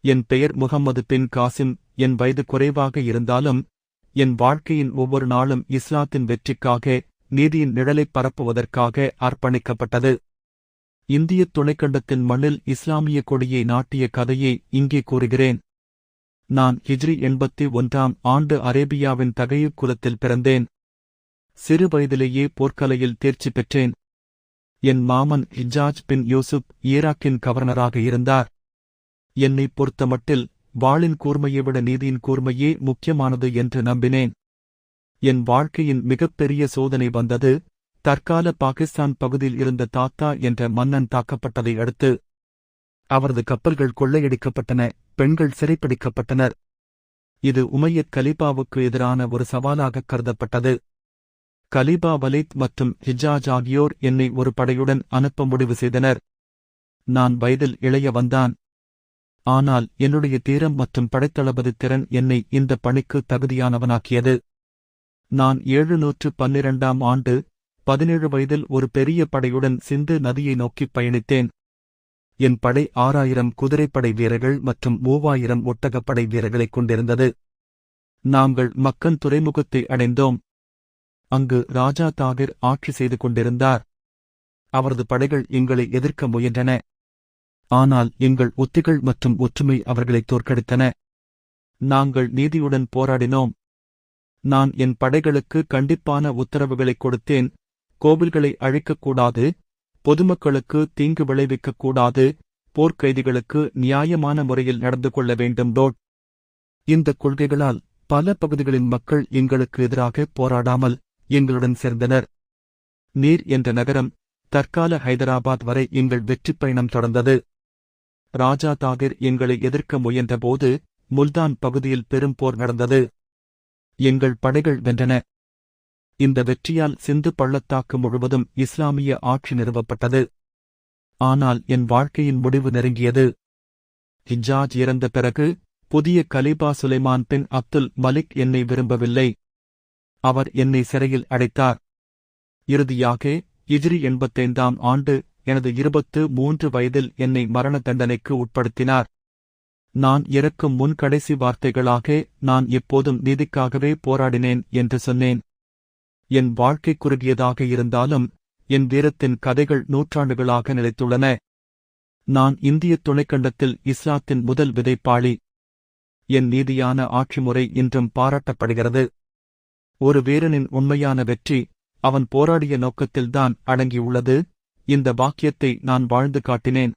என் பெயர் முகம்மது பின் காசிம். என் வயது குறைவாக இருந்தாலும் என் வாழ்க்கையின் ஒவ்வொரு நாளும் இஸ்லாத்தின் வெற்றிக்காக, நீதியின் நிழலைப் பரப்புவதற்காக அர்ப்பணிக்கப்பட்டது. இந்தியத் துணைக்கண்டத்தின் மண்ணில் இஸ்லாமிய கொடியை நாட்டிய கதையை இங்கே கூறுகிறேன். நான் ஹிஜ்ரி 81ஆம் ஆண்டு அரேபியாவின் தகையுக் குலத்தில் பிறந்தேன். சிறு வயதிலேயே போர்க்கலையில் தேர்ச்சி பெற்றேன். என் மாமன் ஹிஜாஜ் பின் யூசுப் ஈராக்கின் கவர்னராக இருந்தார். என்னைப் பொறுத்தமட்டில் வாளின் கூர்மையை விட நீதியின் கூர்மையே முக்கியமானது என்று நம்பினேன். என் வாழ்க்கையின் மிகப்பெரிய சோதனை வந்தது தற்கால பாகிஸ்தான் பகுதியில் இருந்த தாத்தா என்ற மன்னன் தாக்கப்பட்டதை அடுத்து. அவரது கப்பல்கள் கொள்ளையடிக்கப்பட்டன, பெண்கள் சிறைப்பிடிக்கப்பட்டனர். இது உமையத் கலீபாவுக்கு எதிரான ஒரு சவாலாகக் கருதப்பட்டது. கலீபா வலீத் மற்றும் ஹிஜாஜ் ஆகியோர் என்னை ஒரு படையுடன் அனுப்ப முடிவு செய்தனர். நான் வயதில் இளையவன்தான். ஆனால் என்னுடைய தீரம் மற்றும் படைத்தளபதி திறன் என்னை இந்த பணிக்கு தகுதியானவனாக்கியது. நான் 712ஆம் ஆண்டு 17 வயதில் ஒரு பெரிய படையுடன் சிந்து நதியை நோக்கிப் பயணித்தேன். என் படை 6000 குதிரைப்படை வீரர்கள் மற்றும் 3000 ஒட்டகப்படை வீரர்களைக் கொண்டிருந்தது. நாங்கள் மக்கன் துறைமுகத்தை அடைந்தோம். அங்கு ராஜா தாகிர் ஆட்சி செய்து கொண்டிருந்தார். அவரது படைகள் எங்களை எதிர்க்க முயன்றன. ஆனால் எங்கள் உத்திகள் மற்றும் ஒற்றுமை அவர்களை தோற்கடித்தன. நாங்கள் நீதியுடன் போராடினோம். நான் என் படைகளுக்கு கண்டிப்பான உத்தரவுகளைக் கொடுத்தேன். கோவில்களை அழிக்கக்கூடாது, பொதுமக்களுக்கு தீங்கு விளைவிக்கக்கூடாது, போர்க்கைதிகளுக்கு நியாயமான முறையில் நடந்து கொள்ள வேண்டும். இந்தக் கொள்கைகளால் பல பகுதிகளின் மக்கள் எங்களுக்கு எதிராக போராடாமல் எங்களுடன் சேர்ந்தனர். நீர் என்ற நகரம், தற்கால ஹைதராபாத் வரை எங்கள் வெற்றிப் பயணம் தொடர்ந்தது. ராஜா தாகிர் எங்களை எதிர்க்க முயன்றபோது முல்தான் பகுதியில் பெரும் போர் நடந்தது. எங்கள் படைகள் வென்றன. இந்த வெற்றியால் சிந்து பள்ளத்தாக்கு முழுவதும் இஸ்லாமிய ஆட்சி நிறுவப்பட்டது. ஆனால் என் வாழ்க்கையின் முடிவு நெருங்கியது. ஹிஜாஜ் இறந்த பிறகு புதிய கலீபா சுலைமான் பின் அப்துல் மலிக் என்னை விரும்பவில்லை. அவர் என்னை சிறையில் அடைத்தார். இறுதியாக ஹிஜ்ரி 85ஆம் ஆண்டு எனது 23 வயதில் என்னை மரண தண்டனைக்கு உட்படுத்தினார். நான் இறக்கும் முன் கடைசி வார்த்தைகளாக நான் எப்போதும் நீதிக்காகவே போராடினேன் என்று சொன்னேன். என் வாழ்க்கை குறுகியதாக இருந்தாலும் என் வீரத்தின் கதைகள் நூற்றாண்டுகளாக நிலைத்துள்ளன. நான் இந்தியத் துணைக்கண்டத்தில் இஸ்லாத்தின் முதல் விதைப்பாளி. என் நீதியான ஆட்சிமுறை இன்றும் பாராட்டப்படுகிறது. ஒரு வீரனின் உண்மையான வெற்றி அவன் போராடிய நோக்கத்தில்தான் அடங்கியுள்ளது. இந்த வாக்கியத்தை நான் வாழ்ந்து காட்டினேன்.